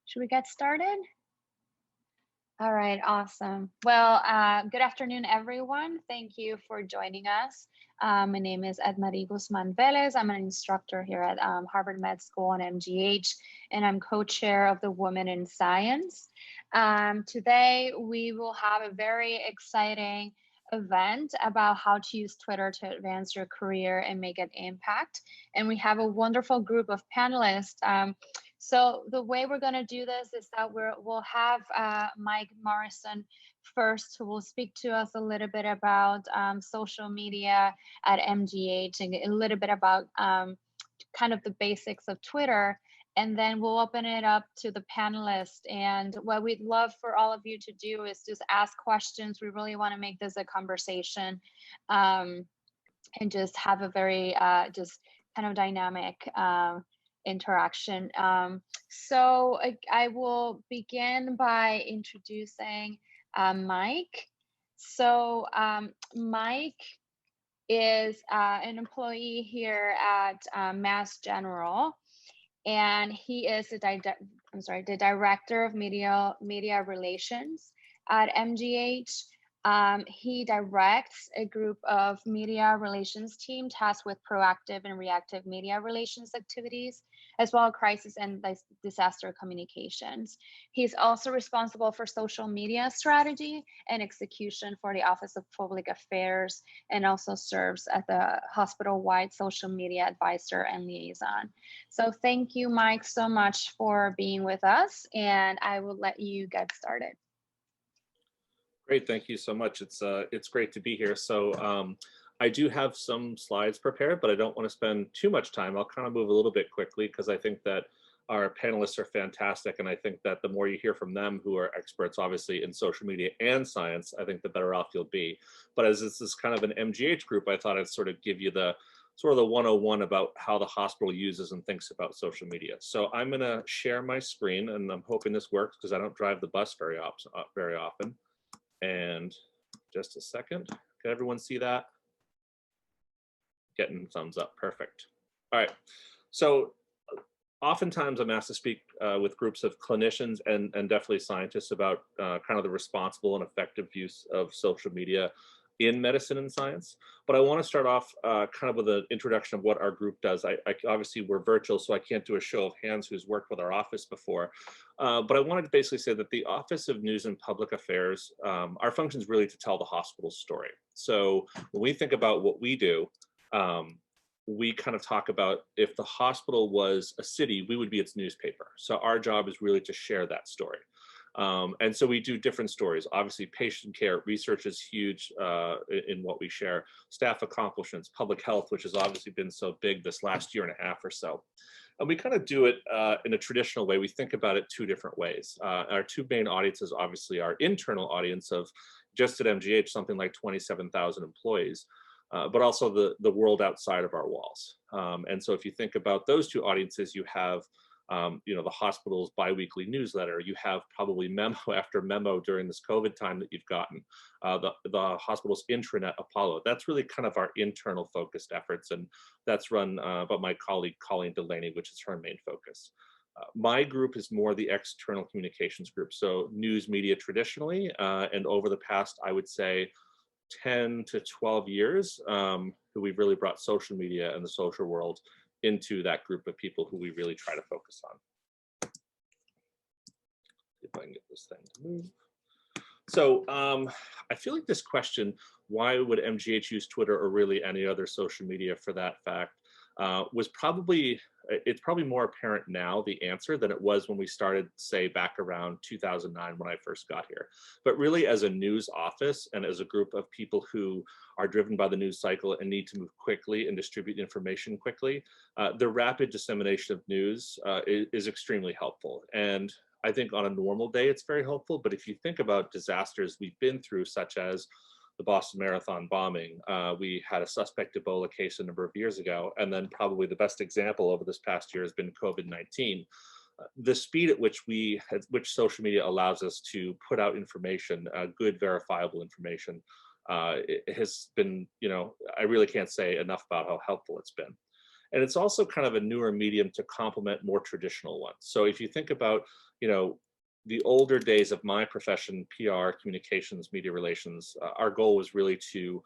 Should we get started? All right, awesome. Well, good afternoon, everyone. Thank you for joining us. My name is Edmarie Guzman Velez. I'm an instructor here at Harvard Med School and MGH, and I'm co-chair of the Women in Science. Today, we will have a very exciting event about how to use Twitter to advance your career and make an impact. And we have a wonderful group of panelists. So the way we're going to do this is that we'll have Mike Morrison first, who will speak to us a little bit about social media at MGH and a little bit about kind of the basics of Twitter. And then we'll open it up to the panelists. And what we'd love for all of you to do is just ask questions. We really want to make this a conversation and just have a very just kind of dynamic interaction. So I will begin by introducing Mike. So Mike is an employee here at Mass General, and he is the director of media relations at MGH. He directs a group of media relations team tasked with proactive and reactive media relations activities, as well as crisis and disaster communications. He's also responsible for social media strategy and execution for the Office of Public Affairs, and also serves as the hospital-wide social media advisor and liaison. So thank you, Mike, so much for being with us, and I will let you get started. Great, thank you so much. It's great to be here. So I do have some slides prepared, but I don't want to spend too much time. I'll kind of move a little bit quickly because I think that our panelists are fantastic, and I think that the more you hear from them, who are experts obviously in social media and science, I think the better off you'll be. But as this is kind of an MGH group, I thought I'd sort of give you the 101 about how the hospital uses and thinks about social media. So I'm going to share my screen, and I'm hoping this works because I don't drive the bus very often. And just a second, can everyone see that? Getting thumbs up, perfect. All right, so oftentimes I'm asked to speak with groups of clinicians and definitely scientists about kind of the responsible and effective use of social media in medicine and science. But I want to start off kind of with an introduction of what our group does. Obviously we're virtual, so I can't do a show of hands who's worked with our office before. But I wanted to basically say that the Office of News and Public Affairs, our function is really to tell the hospital's story. So when we think about what we do, we kind of talk about if the hospital was a city, we would be its newspaper. So our job is really to share that story. And so we do different stories. Obviously, patient care, research is huge in what we share. Staff accomplishments, public health, which has obviously been so big this last year and a half or so. And we kind of do it in a traditional way. We think about it two different ways. Our two main audiences, obviously, our internal audience of just at MGH, something like 27,000 employees, but also the world outside of our walls. And so if you think about those two audiences, you have the hospital's biweekly newsletter. You have probably memo after memo during this COVID time that you've gotten. The hospital's intranet, Apollo. That's really kind of our internal focused efforts, and that's run by my colleague Colleen Delaney, which is her main focus. My group is more the external communications group, so news media traditionally, and over the past, I would say, 10 to 12 years, we've really brought social media and the social world into that group of people who we really try to focus on. If I can get this thing to move. So I feel like this question, why would MGH use Twitter or really any other social media for that fact, it's probably more apparent now, the answer, than it was when we started, say, back around 2009 when I first got here. But really, as a news office and as a group of people who are driven by the news cycle and need to move quickly and distribute information quickly, the rapid dissemination of news is extremely helpful. And I think on a normal day, it's very helpful. But if you think about disasters we've been through, such as the Boston Marathon bombing, we had a suspect Ebola case a number of years ago, and then probably the best example over this past year has been COVID-19. The speed at which social media allows us to put out information, good verifiable information, it has been, I really can't say enough about how helpful it's been. And it's also kind of a newer medium to complement more traditional ones. So if you think about, the older days of my profession, PR, communications, media relations, our goal was really to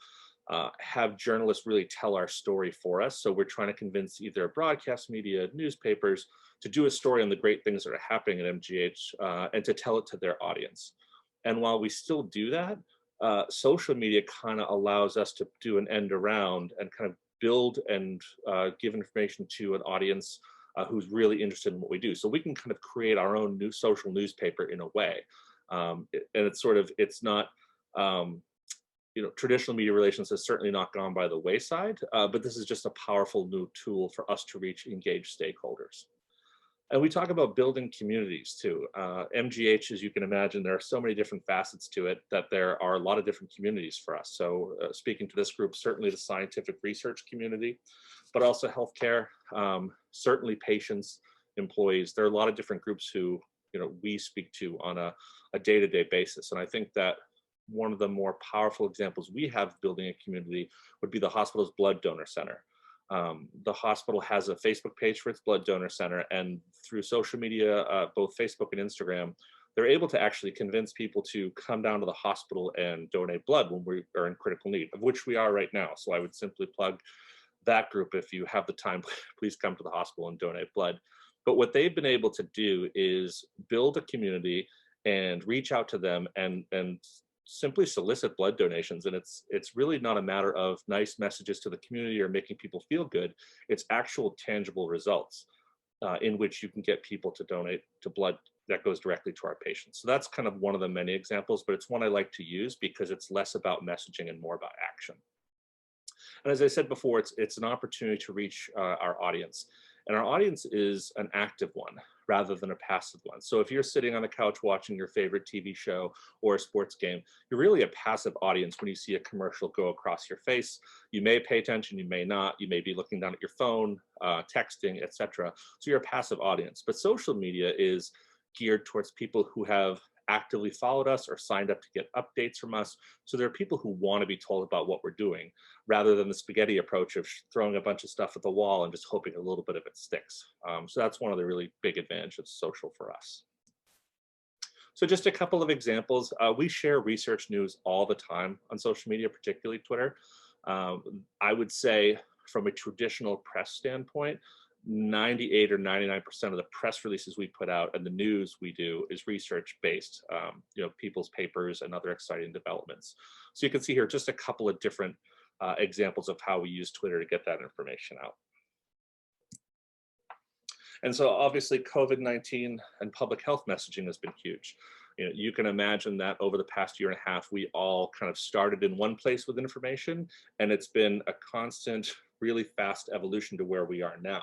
have journalists really tell our story for us. So we're trying to convince either broadcast media, newspapers, to do a story on the great things that are happening at MGH and to tell it to their audience. And while we still do that, social media kind of allows us to do an end around and kind of build and give information to an audience who's really interested in what we do. So we can kind of create our own new social newspaper in a way. And it's not, traditional media relations has certainly not gone by the wayside, but this is just a powerful new tool for us to reach engaged stakeholders. And we talk about building communities too. MGH, as you can imagine, there are so many different facets to it that there are a lot of different communities for us. So speaking to this group, certainly the scientific research community, but also healthcare, certainly patients, employees. There are a lot of different groups who we speak to on a day-to-day basis. And I think that one of the more powerful examples we have building a community would be the hospital's blood donor center. The hospital has a Facebook page for its blood donor center, and through social media, both Facebook and Instagram, they're able to actually convince people to come down to the hospital and donate blood when we are in critical need, of which we are right now. So I would simply plug that group. If you have the time, please come to the hospital and donate blood. But what they've been able to do is build a community and reach out to them and simply solicit blood donations. And it's really not a matter of nice messages to the community or making people feel good. It's actual tangible results in which you can get people to donate to blood that goes directly to our patients. So that's kind of one of the many examples, but it's one I like to use because it's less about messaging and more about action. And as I said before, it's an opportunity to reach our audience. And our audience is an active one rather than a passive one. So if you're sitting on the couch watching your favorite TV show or a sports game, you're really a passive audience when you see a commercial go across your face. You may pay attention, you may not. You may be looking down at your phone, texting, etc. So you're a passive audience. But social media is geared towards people who have actively followed us or signed up to get updates from us. So there are people who want to be told about what we're doing rather than the spaghetti approach of throwing a bunch of stuff at the wall and just hoping a little bit of it sticks. So that's one of the really big advantages of social for us. So just a couple of examples. We share research news all the time on social media, particularly Twitter. I would say from a traditional press standpoint, 98 or 99% of the press releases we put out and the news we do is research based, people's papers and other exciting developments. So you can see here just a couple of different examples of how we use Twitter to get that information out. And so obviously COVID-19 and public health messaging has been huge. You can imagine that over the past year and a half, we all kind of started in one place with information, and it's been a constant, really fast evolution to where we are now.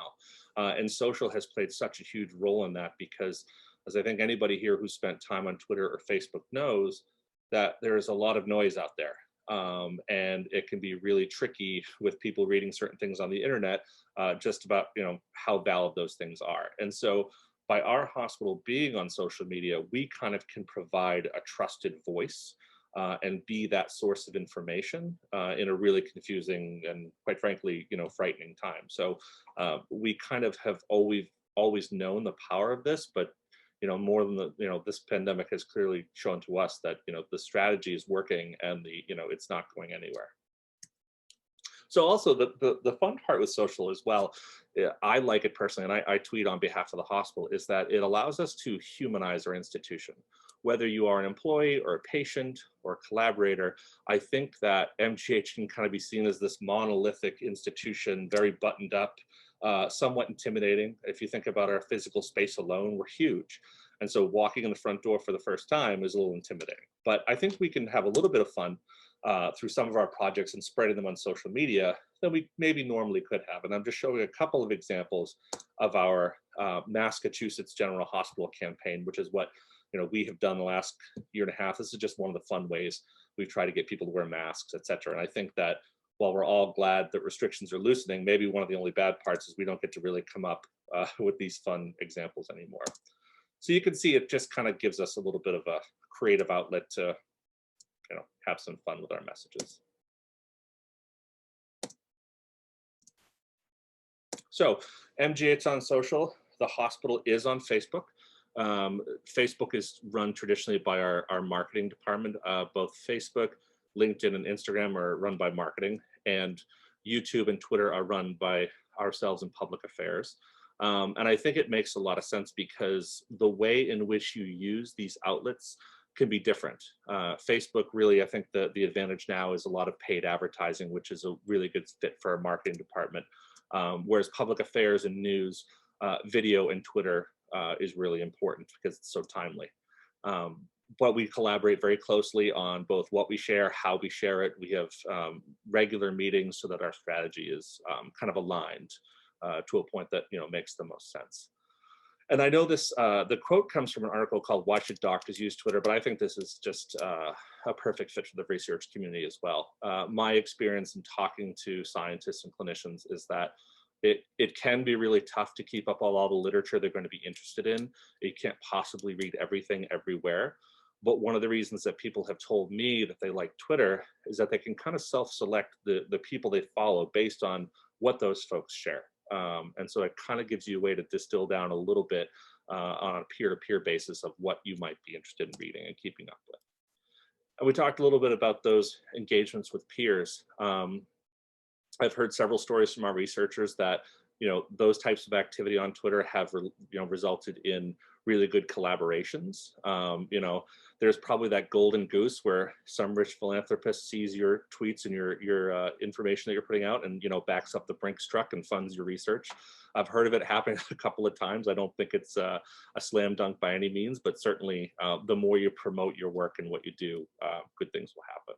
And social has played such a huge role in that because, as I think anybody here who spent time on Twitter or Facebook knows, that there is a lot of noise out there. And it can be really tricky with people reading certain things on the internet, just about how valid those things are. And so by our hospital being on social media, we kind of can provide a trusted voice and be that source of information in a really confusing and, quite frankly, frightening time. So we kind of have always known the power of this, but more than this pandemic has clearly shown to us that the strategy is working and it's not going anywhere. So also the fun part with social as well, I like it personally, and I tweet on behalf of the hospital, is that it allows us to humanize our institution. Whether you are an employee or a patient or a collaborator, I think that MGH can kind of be seen as this monolithic institution, very buttoned up, somewhat intimidating. If you think about our physical space alone, we're huge. And so walking in the front door for the first time is a little intimidating. But I think we can have a little bit of fun through some of our projects and spreading them on social media than we maybe normally could have. And I'm just showing a couple of examples of our Massachusetts General Hospital campaign, which is what we have done the last year and a half. This is just one of the fun ways we've tried to get people to wear masks, et cetera. And I think that while we're all glad that restrictions are loosening, maybe one of the only bad parts is we don't get to really come up with these fun examples anymore. So you can see it just kind of gives us a little bit of a creative outlet to have some fun with our messages. So MGH on social, the hospital is on Facebook. Facebook is run traditionally by our marketing department. Both Facebook, LinkedIn, and Instagram are run by marketing, and YouTube and Twitter are run by ourselves in public affairs. And I think it makes a lot of sense because the way in which you use these outlets can be different. Facebook really, I think the advantage now is a lot of paid advertising, which is a really good fit for our marketing department. Whereas public affairs and news, video and Twitter is really important because it's so timely. But we collaborate very closely on both what we share, how we share it. We have regular meetings so that our strategy is kind of aligned to a point that makes the most sense. And I know this, the quote comes from an article called "Why Should Doctors Use Twitter?" But I think this is just a perfect fit for the research community as well. My experience in talking to scientists and clinicians is that it can be really tough to keep up all the literature they're going to be interested in. You can't possibly read everything everywhere. But one of the reasons that people have told me that they like Twitter is that they can kind of self-select the people they follow based on what those folks share. And so it kind of gives you a way to distill down a little bit on a peer-to-peer basis of what you might be interested in reading and keeping up with. And we talked a little bit about those engagements with peers. I've heard several stories from our researchers that those types of activity on Twitter have resulted in really good collaborations. There's probably that golden goose where some rich philanthropist sees your tweets and your information that you're putting out and backs up the Brinks truck and funds your research. I've heard of it happening a couple of times. I don't think it's a slam dunk by any means, but certainly the more you promote your work and what you do, good things will happen.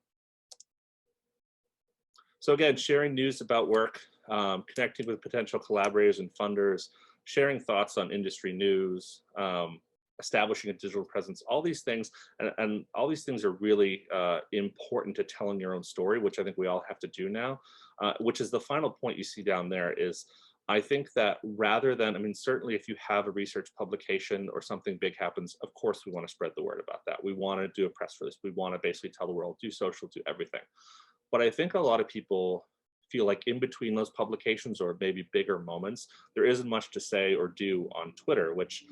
So again, sharing news about work, connecting with potential collaborators and funders, sharing thoughts on industry news, establishing a digital presence, all these things, and all these things are really important to telling your own story, which I think we all have to do now, which is the final point you see down there is, I think that rather than, certainly if you have a research publication or something big happens, of course we want to spread the word about that. We want to do a press release. We want to basically tell the world, do social, do everything. But I think a lot of people feel like in between those publications or maybe bigger moments, there isn't much to say or do on Twitter, which,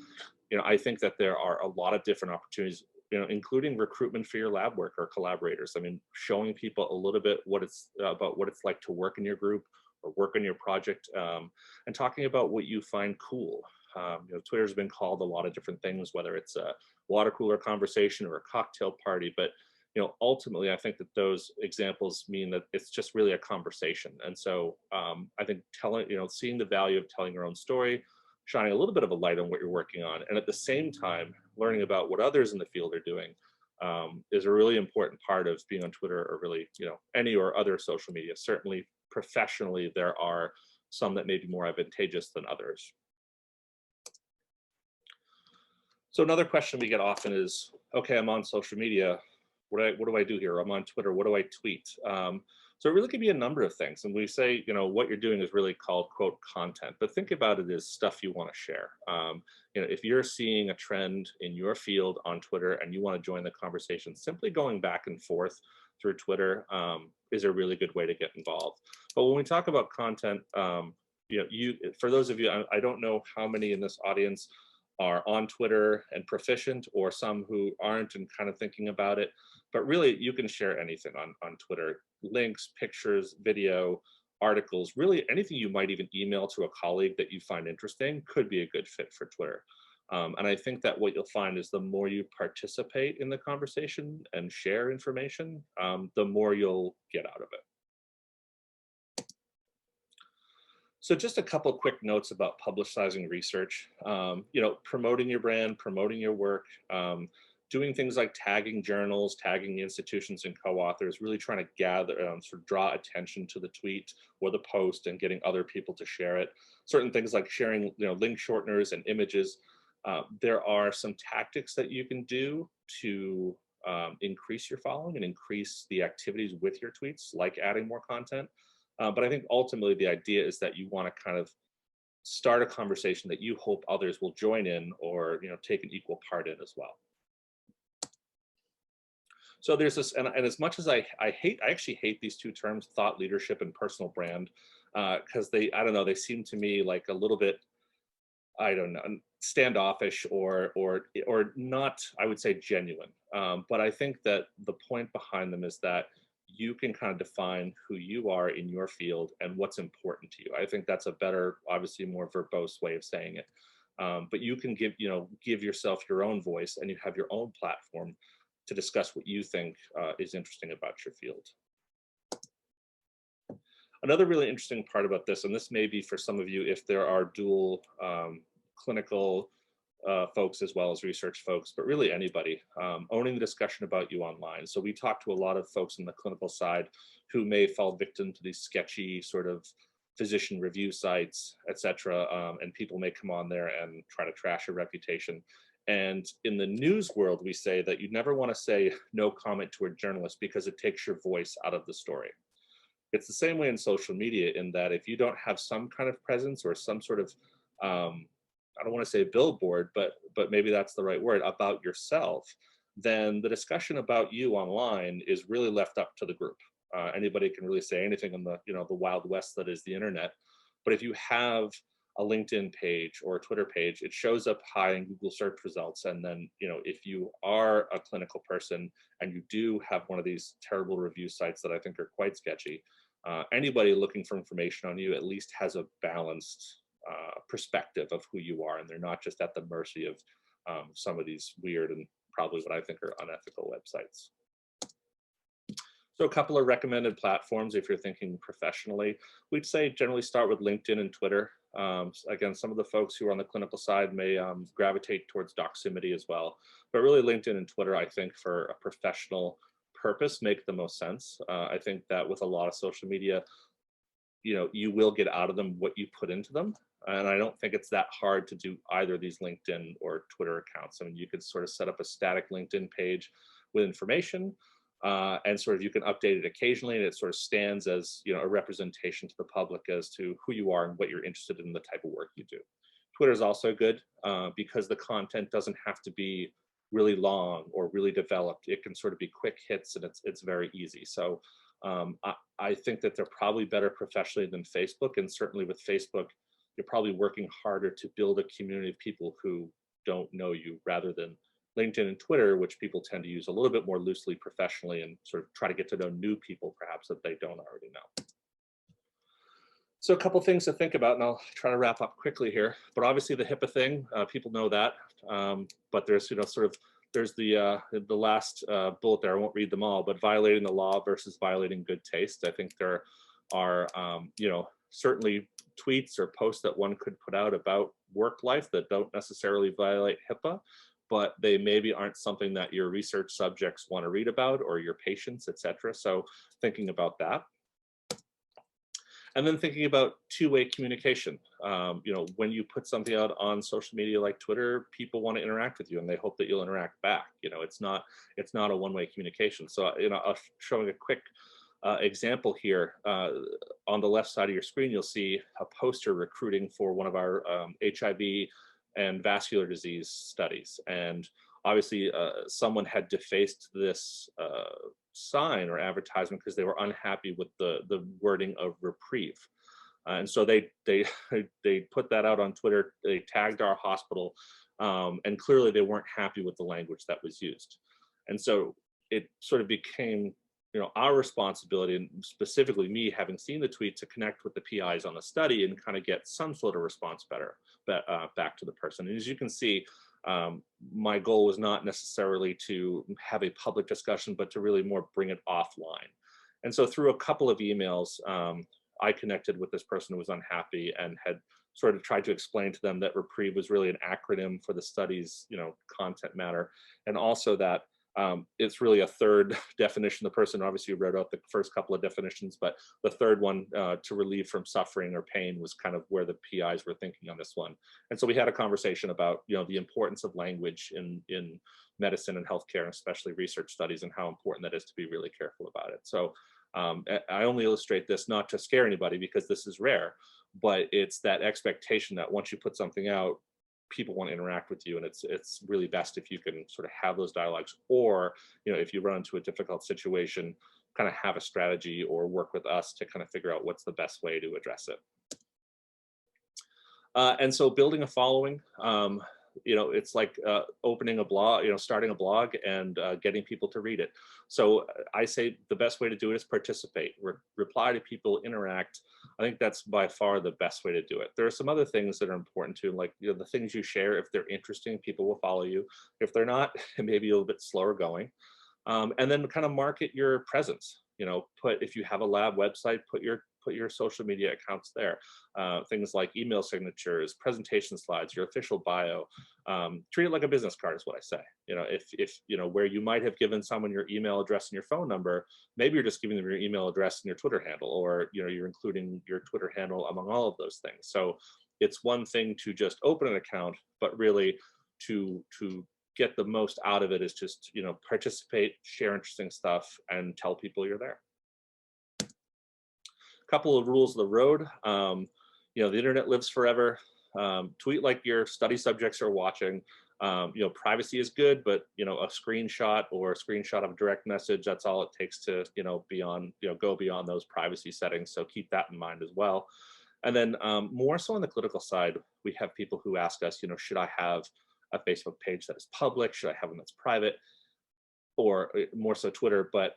I think that there are a lot of different opportunities, including recruitment for your lab work or collaborators. Showing people a little bit about what it's like to work in your group or work on your project, and talking about what you find cool. Twitter's been called a lot of different things, whether it's a water cooler conversation or a cocktail party, but ultimately, I think that those examples mean that it's just really a conversation. And so I think seeing the value of telling your own story, shining a little bit of a light on what you're working on, and at the same time, learning about what others in the field are doing is a really important part of being on Twitter or really, any or other social media. Certainly professionally, there are some that may be more advantageous than others. So another question we get often is, okay, I'm on social media. What do I do here? I'm on Twitter. What do I tweet? So it really could be a number of things. And we say, what you're doing is really called, quote, content. But think about it as stuff you want to share. If you're seeing a trend in your field on Twitter and you want to join the conversation, simply going back and forth through Twitter is a really good way to get involved. But when we talk about content, for those of you, I don't know how many in this audience are on Twitter and proficient, or some who aren't and kind of thinking about it. But really, you can share anything on Twitter. Links, pictures, video, articles, really anything you might even email to a colleague that you find interesting could be a good fit for Twitter. And I think that what you'll find is the more you participate in the conversation and share information, the more you'll get out of it. So just a couple quick notes about publicizing research. Promoting your brand, promoting your work, doing things like tagging journals, tagging institutions and co-authors, really trying to gather, sort of draw attention to the tweet or the post and getting other people to share it. Certain things like sharing, link shorteners and images. There are some tactics that you can do to increase your following and increase the activities with your tweets, like adding more content. But I think ultimately the idea is that you want to kind of start a conversation that you hope others will join in or take an equal part in as well. So there's this, and as much as I actually hate these two terms, thought leadership and personal brand. because I don't know, they seem to me like a little bit, I don't know, standoffish or not, I would say, genuine. But I think that the point behind them is that you can kind of define who you are in your field and what's important to you. I think that's a better, obviously more verbose way of saying it. But you can give yourself your own voice, and you have your own platform to discuss what you think is interesting about your field. Another really interesting part about this, and this may be for some of you if there are dual clinical folks as well as research folks, but really anybody, owning the discussion about you online. So we talk to a lot of folks in the clinical side who may fall victim to these sketchy sort of physician review sites, etc. And people may come on there and try to trash your reputation. And in the news world, we say that you never want to say no comment to a journalist because it takes your voice out of the story. It's the same way in social media, in that if you don't have some kind of presence or some sort of, I don't want to say billboard, but maybe that's the right word, about yourself, then the discussion about you online is really left up to the group. Anybody can really say anything in the the Wild West that is the internet. But if you have a LinkedIn page or a Twitter page, it shows up high in Google search results. And then, if you are a clinical person and you do have one of these terrible review sites that I think are quite sketchy, anybody looking for information on you at least has a balanced perspective of who you are, and they're not just at the mercy of some of these weird and probably what I think are unethical websites. So a couple of recommended platforms if you're thinking professionally. We'd say generally start with LinkedIn and Twitter. Again, some of the folks who are on the clinical side may gravitate towards Doximity as well, but really LinkedIn and Twitter, I think, for a professional purpose, make the most sense. I think that with a lot of social media, you will get out of them what you put into them. And I don't think it's that hard to do either of these LinkedIn or Twitter accounts. I mean, you could sort of set up a static LinkedIn page with information, and sort of you can update it occasionally, and it sort of stands as a representation to the public as to who you are and what you're interested in, the type of work you do. Twitter is also good because the content doesn't have to be really long or really developed. It can sort of be quick hits, and it's very easy. So I think that they're probably better professionally than Facebook, and certainly with Facebook, you're probably working harder to build a community of people who don't know you, rather than LinkedIn and Twitter, which people tend to use a little bit more loosely professionally and sort of try to get to know new people perhaps that they don't already know. So a couple things to think about, and I'll try to wrap up quickly here. But obviously the HIPAA thing, people know that, but there's there's the last bullet there. I won't read them all, but violating the law versus violating good taste. I think there are certainly tweets or posts that one could put out about work life that don't necessarily violate HIPAA, but they maybe aren't something that your research subjects want to read about, or your patients, etc. So thinking about that. And then thinking about two-way communication. When you put something out on social media like Twitter, people want to interact with you, and they hope that you'll interact back. It's not a one-way communication. So I'll showing a quick example here. On the left side of your screen, you'll see a poster recruiting for one of our HIV and vascular disease studies. And obviously someone had defaced this sign or advertisement because they were unhappy with the wording of reprieve. And so they put that out on Twitter. They tagged our hospital, and clearly they weren't happy with the language that was used. And so it sort of became our responsibility, and specifically me having seen the tweet, to connect with the PIs on the study and kind of get some sort of response back to the person. And as you can see, my goal was not necessarily to have a public discussion, but to really more bring it offline. And so through a couple of emails, I connected with this person who was unhappy and had sort of tried to explain to them that reprieve was really an acronym for the study's content matter, and also that it's really a third definition. The person obviously wrote out the first couple of definitions, but the third one, to relieve from suffering or pain, was kind of where the PIs were thinking on this one. And so we had a conversation about the importance of language in medicine and healthcare, and especially research studies, and how important that is to be really careful about it. So I only illustrate this not to scare anybody, because this is rare, but it's that expectation that once you put something out, people want to interact with you, and it's really best if you can sort of have those dialogues, or if you run into a difficult situation, kind of have a strategy or work with us to kind of figure out what's the best way to address it. And so building a following, it's like opening a blog, starting a blog and getting people to read it. So I say the best way to do it is participate, reply to people, interact. I think that's by far the best way to do it. There are some other things that are important too, like the things you share. If they're interesting, people will follow you. If they're not, it may be a little bit slower going. And then kind of market your presence. If you have a lab website, put your social media accounts there. Things like email signatures, presentation slides, your official bio. Treat it like a business card is what I say. If where you might have given someone your email address and your phone number, maybe you're just giving them your email address and your Twitter handle, or you're including your Twitter handle among all of those things. So it's one thing to just open an account, but really to get the most out of it is just participate, share interesting stuff, and tell people you're there. Couple of rules of the road. The internet lives forever. Tweet like your study subjects are watching. Privacy is good, but a screenshot or a screenshot of a direct message, that's all it takes to go beyond those privacy settings. So keep that in mind as well. And then more so on the clinical side, we have people who ask us, should I have a Facebook page that is public? Should I have one that's private? Or more so Twitter, but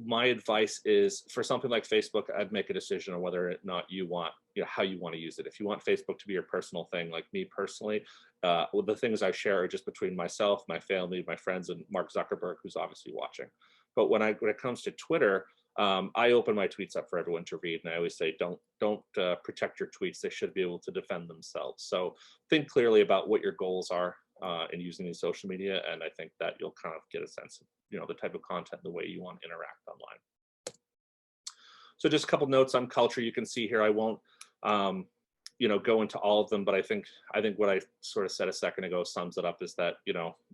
my advice is for something like Facebook, I'd make a decision on whether or not you want, how you want to use it. If you want Facebook to be your personal thing, like me personally, the things I share are just between myself, my family, my friends, and Mark Zuckerberg, who's obviously watching. But when it comes to Twitter, I open my tweets up for everyone to read, and I always say, don't protect your tweets. They should be able to defend themselves. So think clearly about what your goals are in using these social media, and I think that you'll kind of get a sense of the type of content, the way you want to interact online. So just a couple notes on culture. You can see here, I won't go into all of them, but I think what I sort of said a second ago sums it up, is that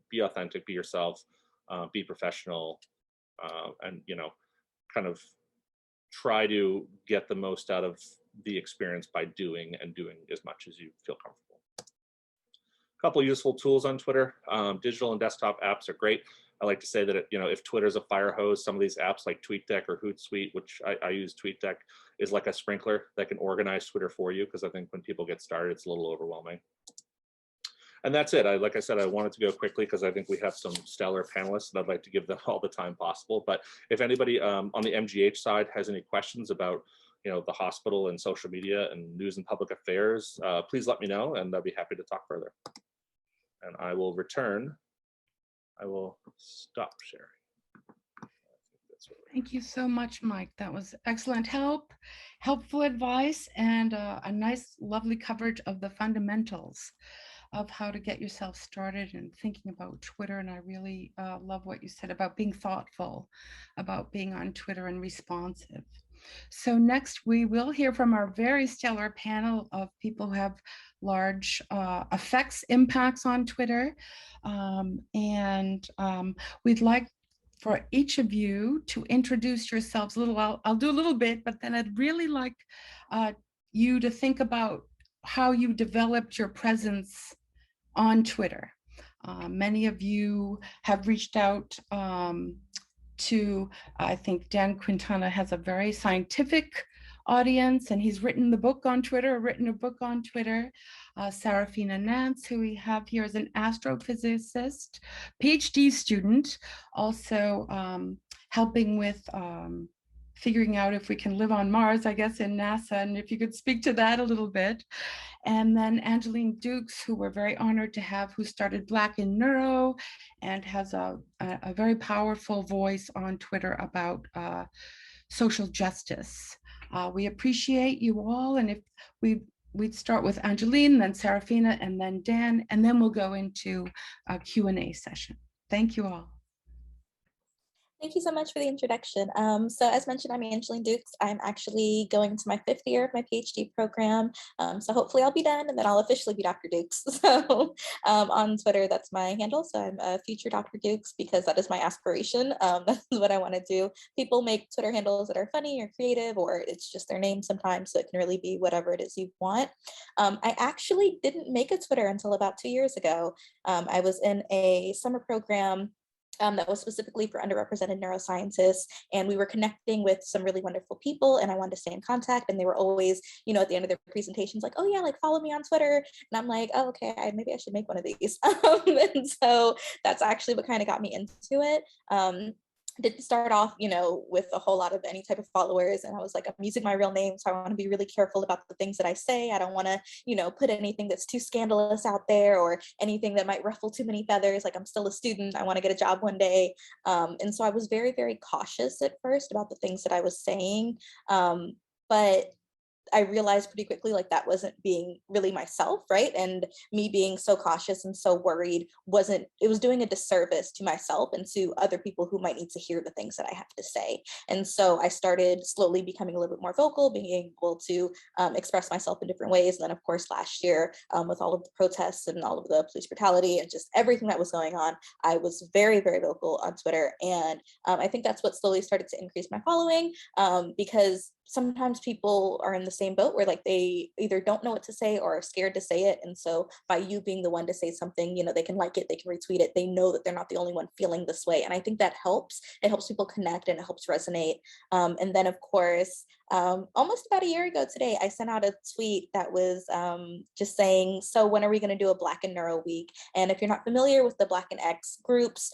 be authentic, be yourself, be professional, and kind of try to get the most out of the experience by doing as much as you feel comfortable. Couple useful tools on Twitter. Digital and desktop apps are great. I like to say that if Twitter's a fire hose, some of these apps like TweetDeck or Hootsuite, which I use TweetDeck, is like a sprinkler that can organize Twitter for you, because I think when people get started, it's a little overwhelming. And that's it. Like I said, I wanted to go quickly because I think we have some stellar panelists, and I'd like to give them all the time possible. But if anybody on the MGH side has any questions about the hospital and social media and news and public affairs, please let me know, and I'd be happy to talk further. And I will return. I will stop sharing. Thank you so much, Mike. That was excellent helpful advice, and a nice, lovely coverage of the fundamentals of how to get yourself started and thinking about Twitter. And I really love what you said about being thoughtful about being on Twitter and responsive. So next, we will hear from our very stellar panel of people who have large impacts on Twitter. We'd like for each of you to introduce yourselves a little. I'll do a little bit, but then I'd really like you to think about how you developed your presence on Twitter. Many of you have reached out to, I think Dan Quintana has a very scientific audience, and he's written a book on Twitter. Sarafina Nance, who we have here, is an astrophysicist, PhD student, also helping with figuring out if we can live on Mars, I guess, in NASA, and if you could speak to that a little bit. And then Angeline Dukes, who we're very honored to have, who started Black in Neuro and has a very powerful voice on Twitter about social justice. We appreciate you all, and if we'd start with Angeline, then Sarafina, and then Dan, and then we'll go into a Q&A session. Thank you all. Thank you so much for the introduction. So as mentioned, I'm Angeline Dukes. I'm actually going to my 5th year of my PhD program. So hopefully I'll be done, and then I'll officially be Dr. Dukes. So on Twitter, that's my handle. So I'm a future Dr. Dukes, because that is my aspiration. That's what I want to do. People make Twitter handles that are funny or creative, or it's just their name sometimes. So it can really be whatever it is you want. I actually didn't make a Twitter until about 2 years ago. I was in a summer program that was specifically for underrepresented neuroscientists. And we were connecting with some really wonderful people, and I wanted to stay in contact. And they were always, at the end of their presentations, like, oh yeah, like follow me on Twitter. And I'm like, oh, okay, maybe I should make one of these. And so that's actually what kind of got me into it. Didn't start off, with a whole lot of any type of followers. And I was like, I'm using my real name, so I want to be really careful about the things that I say. I don't want to, put anything that's too scandalous out there or anything that might ruffle too many feathers. Like, I'm still a student. I want to get a job one day. And so I was very, very cautious at first about the things that I was saying. But I realized pretty quickly, like, that wasn't being really myself, right? And me being so cautious and so worried it was doing a disservice to myself and to other people who might need to hear the things that I have to say. And so I started slowly becoming a little bit more vocal, being able to express myself in different ways. And then, of course, last year, with all of the protests and all of the police brutality and just everything that was going on, I was very, very vocal on Twitter. And I think that's what slowly started to increase my following, because sometimes people are in the same boat where, like, they either don't know what to say or are scared to say it. And so by you being the one to say something, they can like it, they can retweet it, they know that they're not the only one feeling this way. And I think that helps. It helps people connect and it helps resonate. And then, of course, almost about a year ago today, I sent out a tweet that was just saying, so when are we going to do a Black and Neuro Week? And if you're not familiar with the Black and X groups,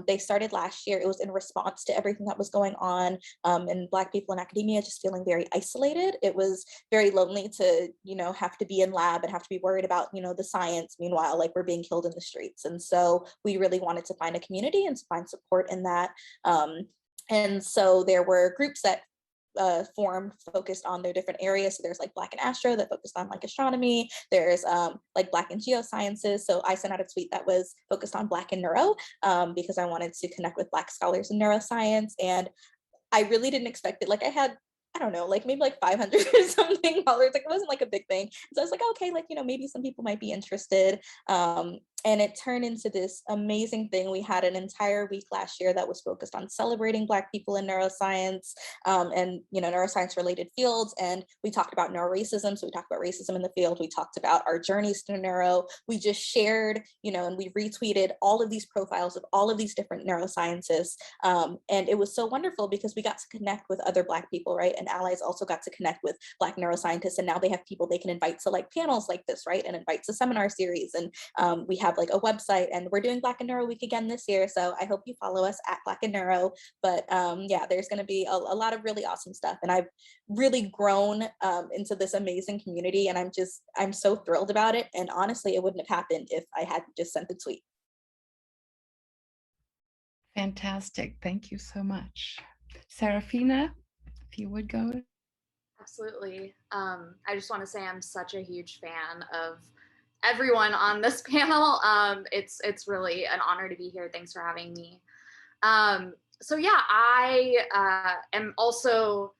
they started last year. It was in response to everything that was going on, and Black people in academia just feeling very isolated. It was very lonely to, have to be in lab and have to be worried about, the science. Meanwhile, like, we're being killed in the streets. And so we really wanted to find a community and to find support in that. And so there were groups that formed focused on their different areas. So there's like Black and Astro that focused on like astronomy. There's like Black and Geosciences. So I sent out a tweet that was focused on Black and Neuro, because I wanted to connect with Black scholars in neuroscience. And I really didn't expect it. Like, I had, I don't know, like maybe like 500 or something dollars. Like, it wasn't like a big thing. So I was like, okay, like, maybe some people might be interested. And it turned into this amazing thing. We had an entire week last year that was focused on celebrating Black people in neuroscience, and, neuroscience related fields. And we talked about neuroracism. So we talked about racism in the field. We talked about our journeys to neuro. We just shared, and we retweeted all of these profiles of all of these different neuroscientists. And it was so wonderful because we got to connect with other Black people, right? And allies also got to connect with Black neuroscientists. And now they have people they can invite to like panels like this, right? And invite to seminar series. And we have like a website, and we're doing Black and Neuro Week again this year. So I hope you follow us at Black and Neuro. But yeah, there's going to be a lot of really awesome stuff. And I've really grown into this amazing community. And I'm so thrilled about it. And honestly, it wouldn't have happened if I hadn't just sent the tweet. Fantastic. Thank you so much. Sarafina, if you would go. Absolutely. I just want to say I'm such a huge fan of everyone on this panel. It's really an honor to be here. Thanks for having me. So yeah, I am also,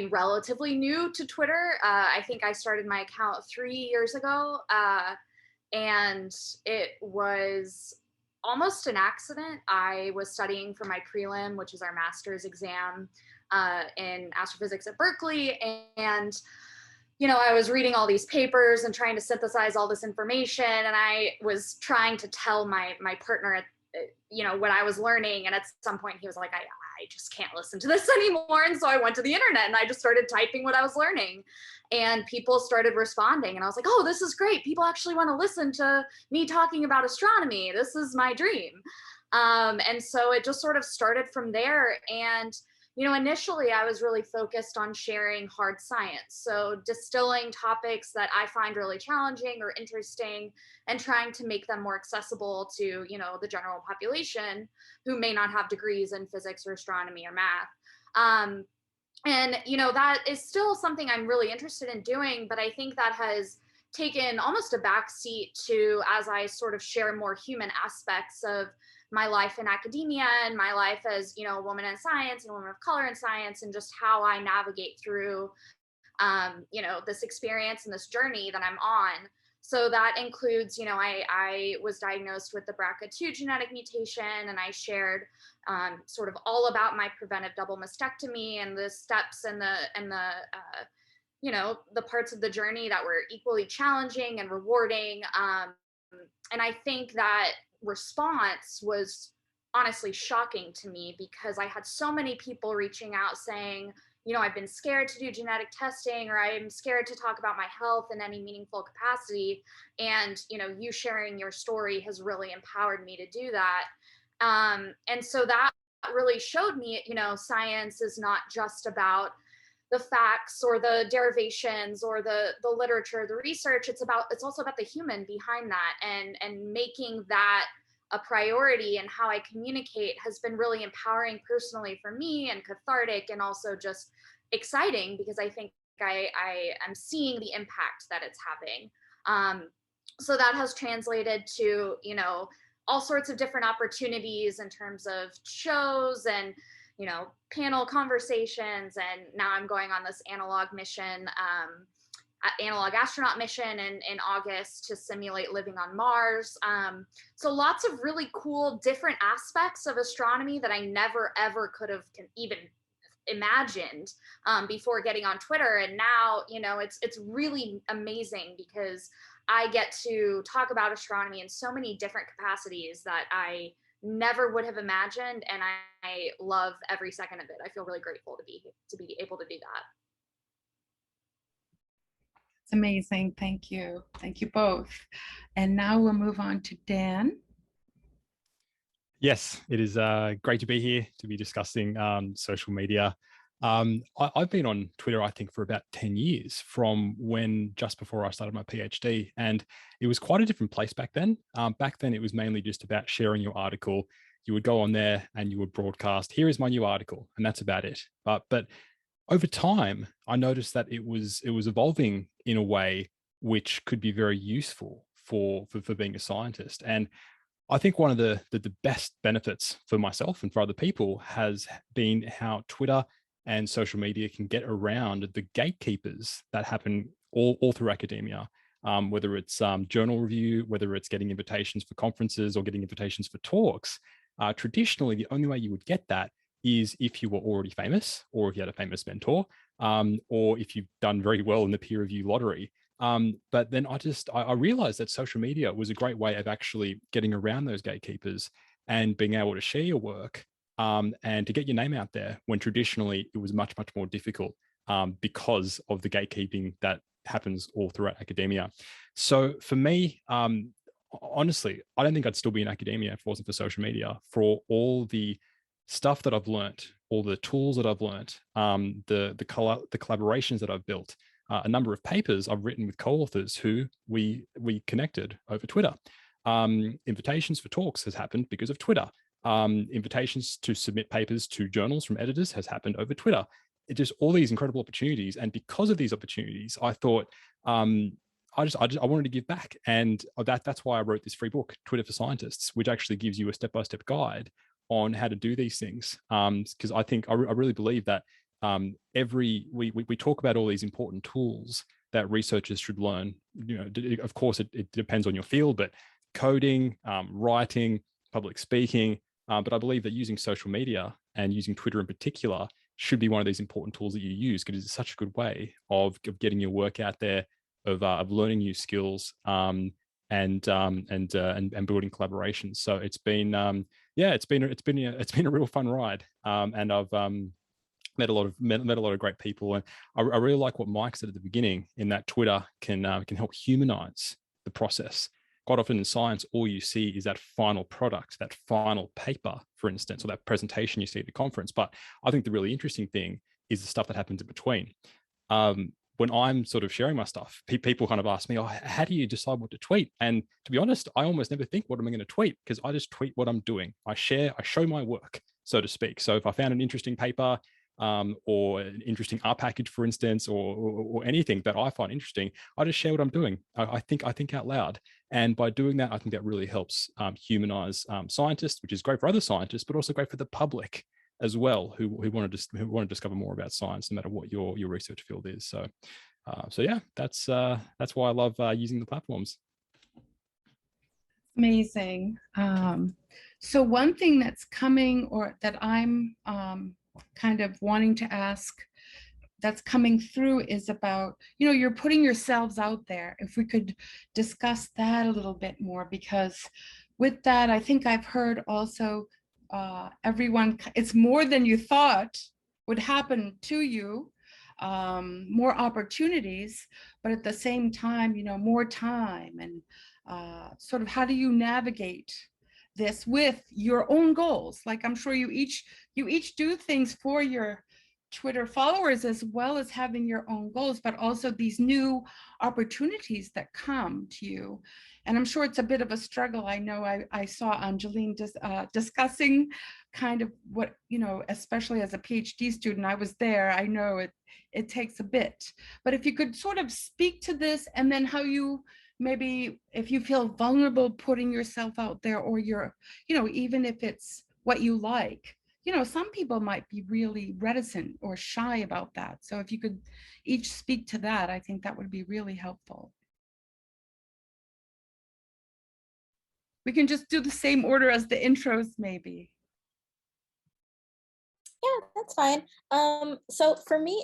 relatively new to Twitter. I think I started my account 3 years ago, and it was almost an accident. I was studying for my prelim, which is our master's exam in astrophysics at Berkeley, and I was reading all these papers and trying to synthesize all this information, and I was trying to tell my partner what I was learning, and at some point he was like, I just can't listen to this anymore. And so I went to the internet and I just started typing what I was learning, and people started responding, and I was like, oh, this is great. People actually want to listen to me talking about astronomy. This is my dream. And so it just sort of started from there. And initially I was really focused on sharing hard science. So distilling topics that I find really challenging or interesting and trying to make them more accessible to, the general population who may not have degrees in physics or astronomy or math. And, that is still something I'm really interested in doing, but I think that has taken almost a backseat to, as I sort of share more human aspects of my life in academia and my life as, a woman in science and a woman of color in science, and just how I navigate through, this experience and this journey that I'm on. So that includes, I was diagnosed with the BRCA2 genetic mutation, and I shared sort of all about my preventive double mastectomy and the steps and the parts of the journey that were equally challenging and rewarding. And I think that response was honestly shocking to me, because I had so many people reaching out saying, you know, I've been scared to do genetic testing, or I'm scared to talk about my health in any meaningful capacity. And, you know, you sharing your story has really empowered me to do that. And so that really showed me, you know, science is not just about the facts or the derivations or the literature, the research. It's also about the human behind that, and making that a priority, and how I communicate has been really empowering personally for me, and cathartic, and also just exciting, because I think I am seeing the impact that it's having. So that has translated to, you know, all sorts of different opportunities in terms of shows and, you know, panel conversations. And now I'm going on this analog mission, analog astronaut mission in August to simulate living on Mars. So lots of really cool different aspects of astronomy that I never ever could have even imagined before getting on Twitter. And now, you know, it's really amazing, because I get to talk about astronomy in so many different capacities that I never would have imagined, and I love every second of it. I feel really grateful to be able to do that. It's amazing. Thank you. Thank you both. And now we'll move on to Dan. Yes, it is great to be here to be discussing social media. I've been on Twitter, I think, for about 10 years, from just before I started my PhD. And it was quite a different place back then. Back then, it was mainly just about sharing your article. You would go on there and you would broadcast, here is my new article, and that's about it. But over time, I noticed that it was evolving in a way which could be very useful for being a scientist. And I think one of the best benefits for myself and for other people has been how Twitter and social media can get around the gatekeepers that happen all through academia, whether it's journal review, whether it's getting invitations for conferences or getting invitations for talks. Traditionally, the only way you would get that is if you were already famous, or if you had a famous mentor, or if you've done very well in the peer review lottery. But then I realized that social media was a great way of actually getting around those gatekeepers and being able to share your work and to get your name out there, when traditionally it was much, much more difficult because of the gatekeeping that happens all throughout academia. So for me, honestly, I don't think I'd still be in academia if it wasn't for social media, for all the stuff that I've learned, all the tools that I've learned, the collaborations that I've built, a number of papers I've written with co-authors who we connected over Twitter. Invitations for talks has happened because of Twitter. Invitations to submit papers to journals from editors has happened over Twitter. It just all these incredible opportunities. And because of these opportunities, I thought, I wanted to give back. And that's why I wrote this free book, Twitter for Scientists, which actually gives you a step-by-step guide on how to do these things. Because I really believe that we talk about all these important tools that researchers should learn. You know, of course, it depends on your field, but coding, writing, public speaking. But I believe that using social media and using Twitter in particular should be one of these important tools that you use, because it's such a good way of getting your work out there, of learning new skills, and building collaborations. So it's been it's been a real fun ride, and I've met a lot of great people. And I really like what Mike said at the beginning, in that Twitter can help humanize the process. Quite often in science, all you see is that final product, that final paper, for instance, or that presentation you see at the conference. But I think the really interesting thing is the stuff that happens in between. When I'm sort of sharing my stuff, people kind of ask me, oh, how do you decide what to tweet? And to be honest, I almost never think, what am I going to tweet? Because I just tweet what I'm doing. I show my work, so to speak. So if I found an interesting paper, or an interesting art package, for instance, or anything that I find interesting, I just share what I'm doing. I think out loud. And by doing that, I think that really helps humanize scientists, which is great for other scientists, but also great for the public as well, who want to discover more about science, no matter what your research field is. So yeah, that's why I love using the platforms. Amazing. So one thing that's coming, or that I'm kind of wanting to ask, that's coming through, is about, you're putting yourselves out there. If we could discuss that a little bit more, because with that, I think I've heard also everyone, it's more than you thought would happen to you, more opportunities, but at the same time, more time, and sort of how do you navigate this with your own goals? Like, I'm sure you each do things for your Twitter followers, as well as having your own goals, but also these new opportunities that come to you. And I'm sure it's a bit of a struggle. I know I saw Angeline discussing kind of what, especially as a PhD student, I was there. I know it takes a bit. But if you could sort of speak to this, and then how you, maybe if you feel vulnerable putting yourself out there, or you're, even if it's what you like, some people might be really reticent or shy about that. So if you could each speak to that, I think that would be really helpful. We can just do the same order as the intros, maybe. Yeah, that's fine. So for me,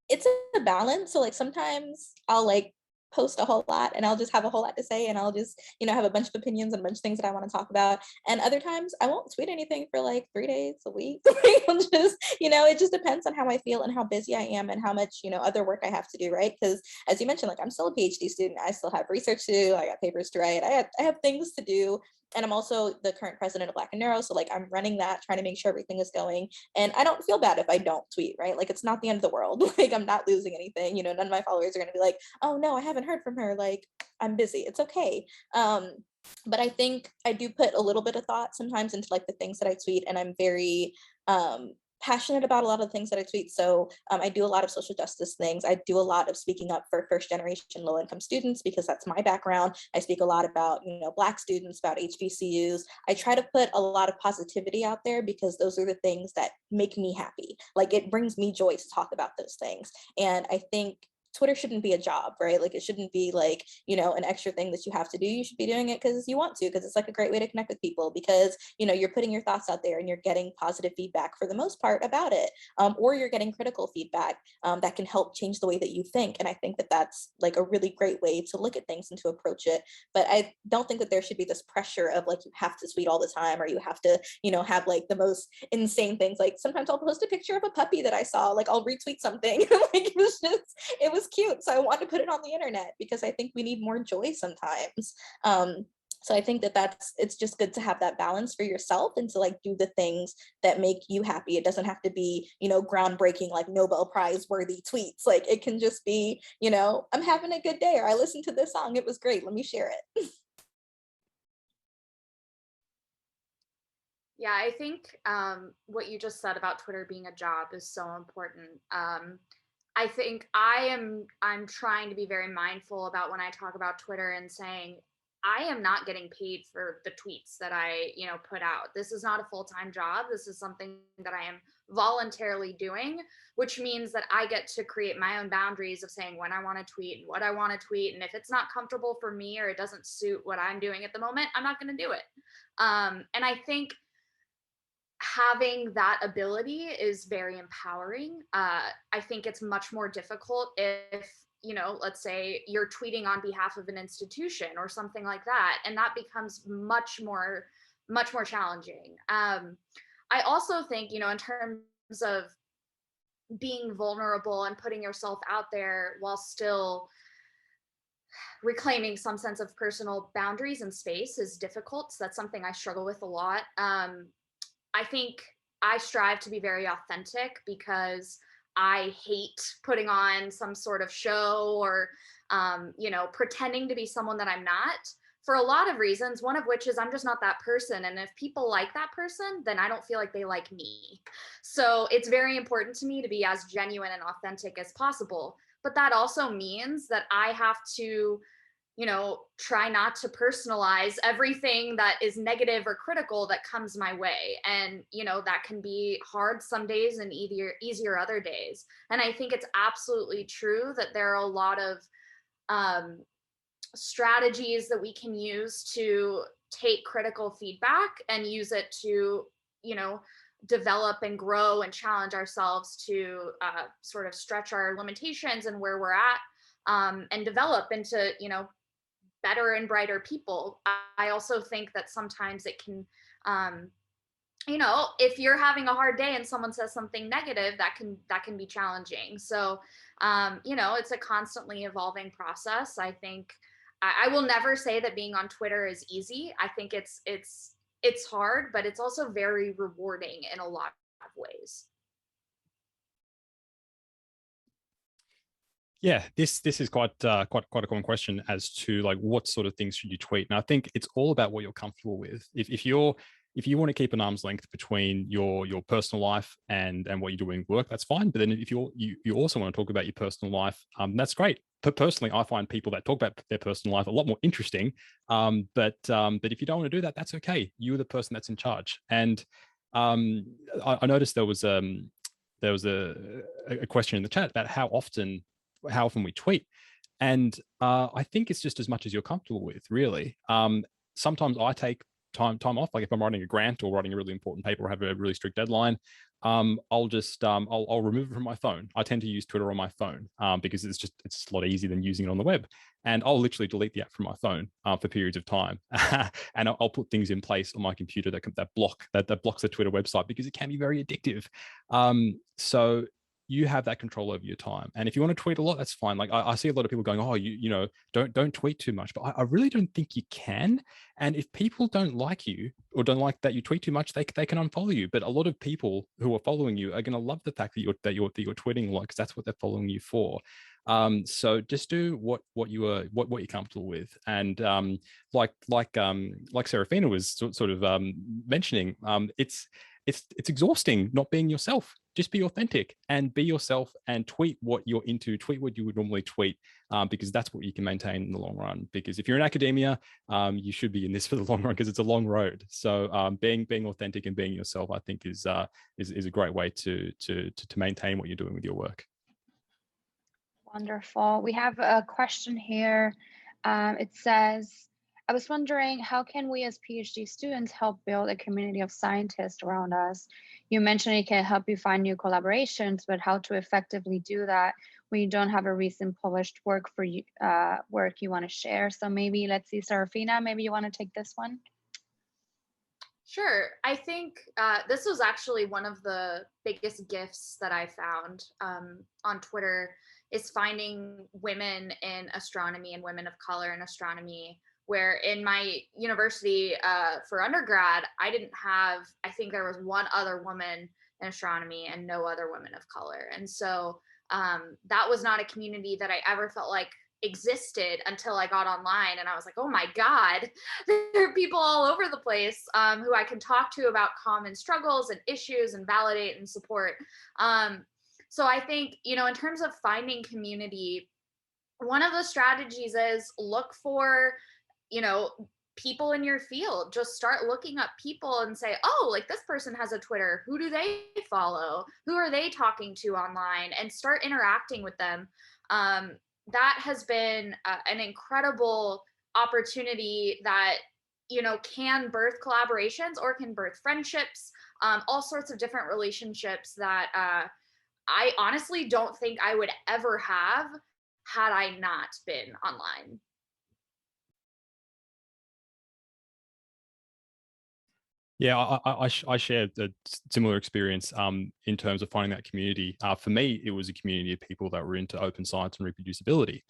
it's a balance. So like sometimes I'll like post a whole lot and I'll just have a whole lot to say, and I'll just, have a bunch of opinions and a bunch of things that I want to talk about. And other times I won't tweet anything for like 3 days, a week. I'll just, it just depends on how I feel and how busy I am and how much, other work I have to do, right? Because as you mentioned, like I'm still a PhD student. I still have research to do. I got papers to write. I have things to do. And I'm also the current president of Black and Neuro. So like I'm running that, trying to make sure everything is going. And I don't feel bad if I don't tweet, right? Like it's not the end of the world. Like I'm not losing anything. None of my followers are going to be like, oh no, I haven't heard from her. Like I'm busy. It's okay. But I think I do put a little bit of thought sometimes into like the things that I tweet, and I'm very passionate about a lot of the things that I tweet. So I do a lot of social justice things. I do a lot of speaking up for first generation low income students, because that's my background. I speak a lot about, Black students, about HBCUs. I try to put a lot of positivity out there, because those are the things that make me happy. Like it brings me joy to talk about those things. And I think Twitter shouldn't be a job, right? Like it shouldn't be like, an extra thing that you have to do. You should be doing it because you want to, because it's like a great way to connect with people, because, you're putting your thoughts out there and you're getting positive feedback for the most part about it. Or you're getting critical feedback that can help change the way that you think. And I think that that's like a really great way to look at things and to approach it. But I don't think that there should be this pressure of like, you have to tweet all the time, or you have to, have like the most insane things. Like sometimes I'll post a picture of a puppy that I saw, like I'll retweet something. Like it was cute, so I wanted to put it on the internet, because I think we need more joy sometimes. So I think that it's just good to have that balance for yourself, and to like do the things that make you happy. It doesn't have to be, groundbreaking, like Nobel Prize worthy tweets. Like it can just be, I'm having a good day, or I listened to this song, it was great, let me share it. Yeah, I think what you just said about Twitter being a job is so important. I think I'm trying to be very mindful about when I talk about Twitter and saying, I am not getting paid for the tweets that I, put out. This is not a full-time job. This is something that I am voluntarily doing, which means that I get to create my own boundaries of saying when I want to tweet and what I want to tweet. And if it's not comfortable for me, or it doesn't suit what I'm doing at the moment, I'm not going to do it. And I think having that ability is very empowering. I think it's much more difficult if, let's say you're tweeting on behalf of an institution or something like that, and that becomes much more challenging. I also think, in terms of being vulnerable and putting yourself out there while still reclaiming some sense of personal boundaries and space is difficult. So that's something I struggle with a lot. I think I strive to be very authentic, because I hate putting on some sort of show or, pretending to be someone that I'm not, for a lot of reasons, one of which is I'm just not that person. And if people like that person, then I don't feel like they like me. So it's very important to me to be as genuine and authentic as possible. But that also means that I have to, try not to personalize everything that is negative or critical that comes my way. And, that can be hard some days and easier other days. And I think it's absolutely true that there are a lot of strategies that we can use to take critical feedback and use it to, develop and grow and challenge ourselves to sort of stretch our limitations and where we're at, and develop into, better and brighter people. I also think that sometimes it can you know, if you're having a hard day and someone says something negative, that can be challenging. So, you know, it's a constantly evolving process. I think I will never say that being on Twitter is easy. I think it's hard, but it's also very rewarding in a lot of ways. Yeah, this is quite a common question as to like what sort of things should you tweet, and I think it's all about what you're comfortable with. If you want to keep an arm's length between your personal life and what you're doing work, that's fine. But then if you also want to talk about your personal life, that's great. But personally, I find people that talk about their personal life a lot more interesting. But if you don't want to do that, that's okay. You're the person that's in charge. And I noticed there was a question in the chat about how often we tweet, and I think it's just as much as you're comfortable with, really. Sometimes I take time off, like if I'm writing a grant or writing a really important paper or have a really strict deadline, I'll just I'll remove it from my phone. I tend to use Twitter on my phone because it's a lot easier than using it on the web, and I'll literally delete the app from my phone for periods of time, and I'll put things in place on my computer that blocks the Twitter website, because it can be very addictive. So you have that control over your time. And if you want to tweet a lot, that's fine. Like I see a lot of people going, oh, you know, don't tweet too much, but I really don't think you can. And if people don't like you or don't like that you tweet too much, they can unfollow you. But a lot of people who are following you are going to love the fact that you're tweeting a lot, because that's what they're following you for. So just do what you're comfortable with. And like Sarafina was sort of mentioning, it's exhausting not being yourself. Just be authentic and be yourself, and tweet what you're into, tweet what you would normally tweet, because that's what you can maintain in the long run. Because if you're in academia, you should be in this for the long run, because it's a long road. So being authentic and being yourself, I think is a great way to maintain what you're doing with your work. Wonderful. We have a question here. It says, I was wondering, how can we as PhD students help build a community of scientists around us? You mentioned it can help you find new collaborations, but how to effectively do that when you don't have a recent published work for you, work you want to share? So maybe let's see, Sarafina, maybe you want to take this one? Sure. I think this was actually one of the biggest gifts that I found on Twitter, is finding women in astronomy and women of color in astronomy, where in my university for undergrad, I think there was one other woman in astronomy and no other women of color. And so that was not a community that I ever felt like existed until I got online, and I was like, oh my God, there are people all over the place who I can talk to about common struggles and issues and validate and support. So I think, you know, in terms of finding community, one of the strategies is look for, you know, people in your field. Just start looking up people and say, oh, like this person has a Twitter. Who do they follow? Who are they talking to online? And start interacting with them. That has been an incredible opportunity that, you know, can birth collaborations or can birth friendships, all sorts of different relationships that I honestly don't think I would ever have had I not been online. Yeah, I shared a similar experience in terms of finding that community. For me, it was a community of people that were into open science and reproducibility.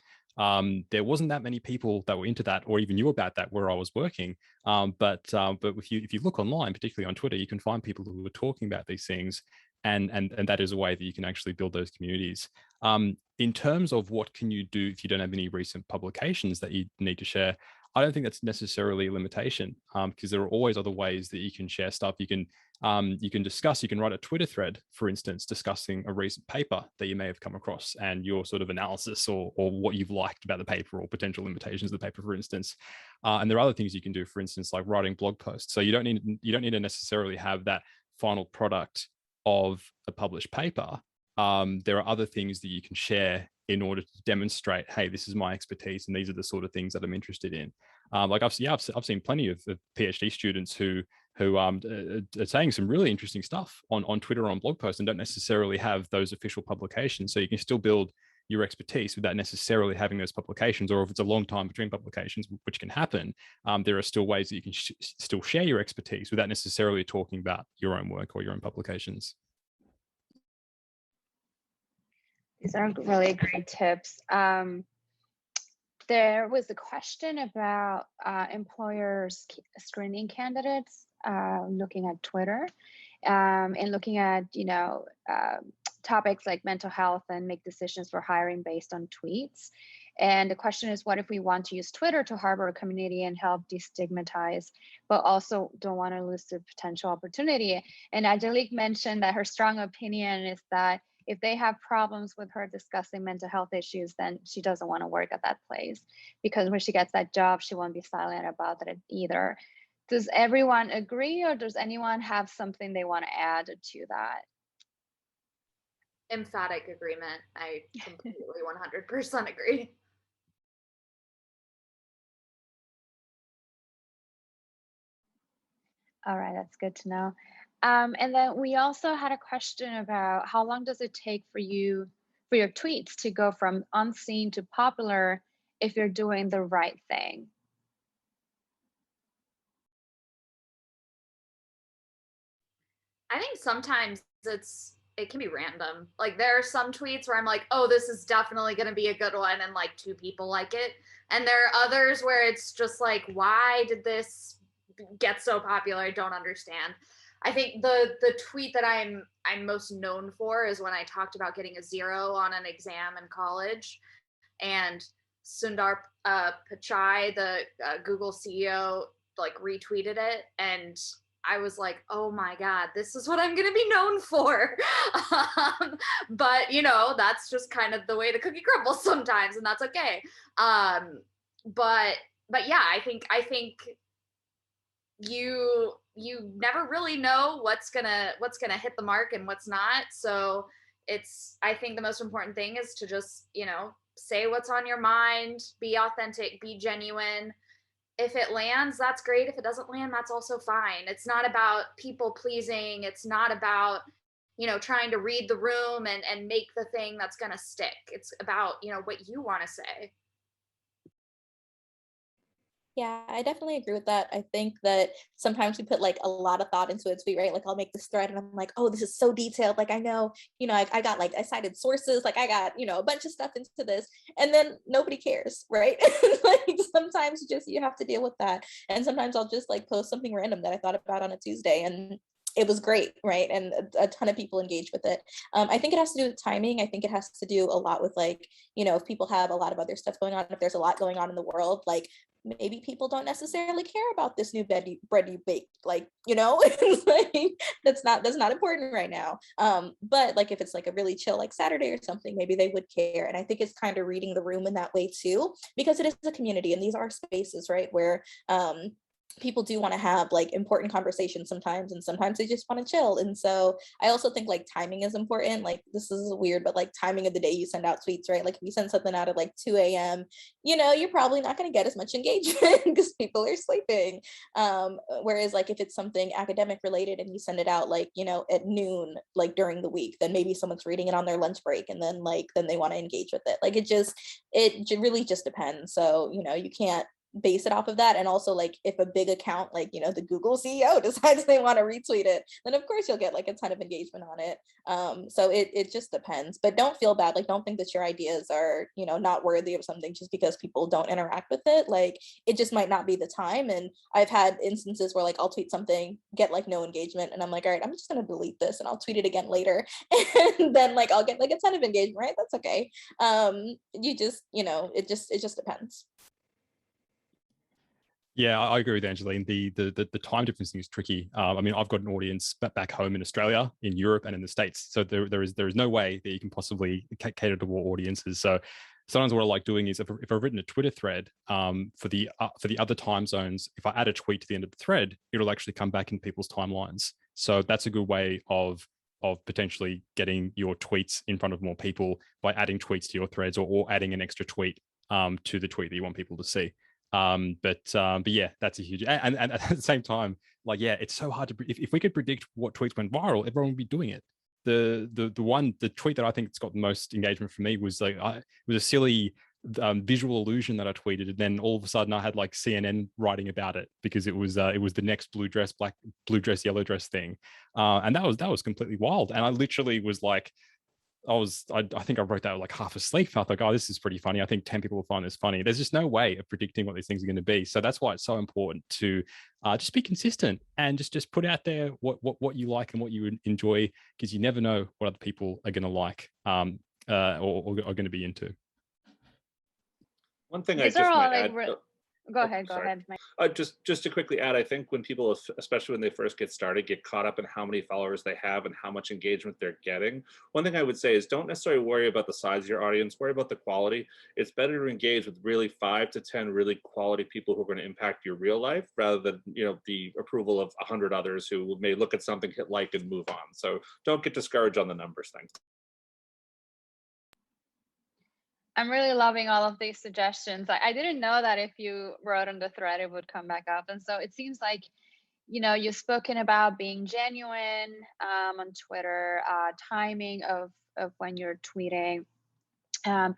There wasn't that many people that were into that or even knew about that where I was working. But if you look online, particularly on Twitter, you can find people who are talking about these things, and that is a way that you can actually build those communities. In terms of what can you do if you don't have any recent publications that you need to share, I don't think that's necessarily a limitation, because there are always other ways that you can share stuff. You can discuss, you can write a Twitter thread, for instance, discussing a recent paper that you may have come across and your sort of analysis or what you've liked about the paper or potential limitations of the paper, for instance. And there are other things you can do, for instance, like writing blog posts. So you don't need to necessarily have that final product of a published paper. There are other things that you can share in order to demonstrate, hey, this is my expertise and these are the sort of things that I'm interested in. Like I've seen plenty of PhD students who are saying some really interesting stuff on Twitter or on blog posts and don't necessarily have those official publications. So you can still build your expertise without necessarily having those publications, or if it's a long time between publications, which can happen, there are still ways that you can still share your expertise without necessarily talking about your own work or your own publications. These are really great tips. There was a question about employers screening candidates, looking at Twitter, and looking at, topics like mental health and make decisions for hiring based on tweets. And the question is, what if we want to use Twitter to harbor a community and help destigmatize, but also don't want to lose the potential opportunity? And Angelique mentioned that her strong opinion is that if they have problems with her discussing mental health issues, then she doesn't want to work at that place, because when she gets that job, she won't be silent about it either. Does everyone agree, or does anyone have something they want to add to that? Emphatic agreement. I completely 100% agree. All right, that's good to know. And then we also had a question about how long does it take for your tweets to go from unseen to popular if you're doing the right thing? I think sometimes it can be random. Like, there are some tweets where I'm like, oh, this is definitely going to be a good one, and like 2 people like it. And there are others where it's just like, why did this get so popular? I don't understand. I think the tweet that I'm most known for is when I talked about getting a 0 on an exam in college, and Sundar Pichai, the Google CEO, like retweeted it, and I was like, oh my God, this is what I'm going to be known for. But, that's just kind of the way the cookie crumbles sometimes, and that's okay. But yeah, I think you never really know what's gonna hit the mark and what's not. So I think the most important thing is to just, say what's on your mind, be authentic, be genuine. If it lands, that's great. If it doesn't land, that's also fine. It's not about people pleasing. It's not about, trying to read the room and make the thing that's going to stick. It's about, what you want to say. Yeah, I definitely agree with that. I think that sometimes we put like a lot of thought into a tweet, right? Like, I'll make this thread and I'm like, oh, this is so detailed. Like, I know, I got like, I cited sources, like I got, a bunch of stuff into this, and then nobody cares, right? Like, sometimes you have to deal with that. And sometimes I'll just like post something random that I thought about on a Tuesday, and it was great, right? And a ton of people engaged with it. I think it has to do with timing. I think it has to do a lot with like, if people have a lot of other stuff going on, if there's a lot going on in the world, like maybe people don't necessarily care about this new bread you baked, like, like, that's not important right now. But like, if it's like a really chill, like Saturday or something, maybe they would care. And I think it's kind of reading the room in that way too, because it is a community and these are spaces, right, where people do want to have like important conversations sometimes, and sometimes they just want to chill. And so I also think like timing is important. Like, this is weird, but like timing of the day you send out tweets, right? Like, if you send something out at like 2 a.m., you're probably not going to get as much engagement because people are sleeping. Whereas like if it's something academic related and you send it out like, at noon, like during the week, then maybe someone's reading it on their lunch break, and then they want to engage with it. Like, it really just depends. So, you can't base it off of that. And also, like, if a big account like the Google CEO decides they want to retweet it, then of course you'll get like a ton of engagement on it. So it just depends. But don't feel bad. Like, don't think that your ideas are not worthy of something just because people don't interact with it. Like, it just might not be the time. And I've had instances where like I'll tweet something, get like no engagement, and I'm like, all right, I'm just gonna delete this and I'll tweet it again later, and then like I'll get like a ton of engagement, right? That's okay. It just depends. Yeah, I agree with Angeline. The time difference thing is tricky. I mean, I've got an audience back home in Australia, in Europe, and in the States. So there is no way that you can possibly cater to all audiences. So sometimes what I like doing is if I've written a Twitter thread for the other time zones, if I add a tweet to the end of the thread, it'll actually come back in people's timelines. So that's a good way of potentially getting your tweets in front of more people by adding tweets to your threads, or adding an extra tweet to the tweet that you want people to see. But yeah, that's a huge, and at the same time, like, yeah, it's so hard to, if we could predict what tweets went viral, everyone would be doing it. the tweet that I think it's got the most engagement for me was like, it was a silly visual illusion that I tweeted, and then all of a sudden I had like CNN writing about it because it was the next blue dress, yellow dress thing, and that was completely wild. And I literally was like, I think I wrote that like half asleep. I thought, oh, this is pretty funny. I think 10 people will find this funny. There's just no way of predicting what these things are going to be. So that's why it's so important to just be consistent and just put out there what you like and what you enjoy, because you never know what other people are going to like or are going to be into. One thing These I just are all might like add. Go ahead, Mike. Just to quickly add, I think when people, especially when they first get started, get caught up in how many followers they have and how much engagement they're getting, one thing I would say is don't necessarily worry about the size of your audience, worry about the quality. It's better to engage with really 5 to 10 really quality people who are going to impact your real life, rather than, you know, the approval of 100 others who may look at something, hit like, and move on. So don't get discouraged on the numbers thing. I'm really loving all of these suggestions. I didn't know that if you wrote on the thread, it would come back up. And so it seems like, you know, you've spoken about being genuine on Twitter, timing of when you're tweeting, and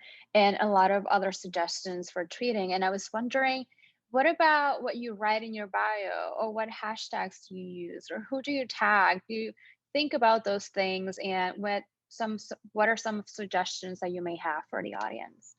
a lot of other suggestions for tweeting. And I was wondering, what about what you write in your bio, or what hashtags do you use, or who do you tag? Do you think about those things, and what are some suggestions that you may have for the audience?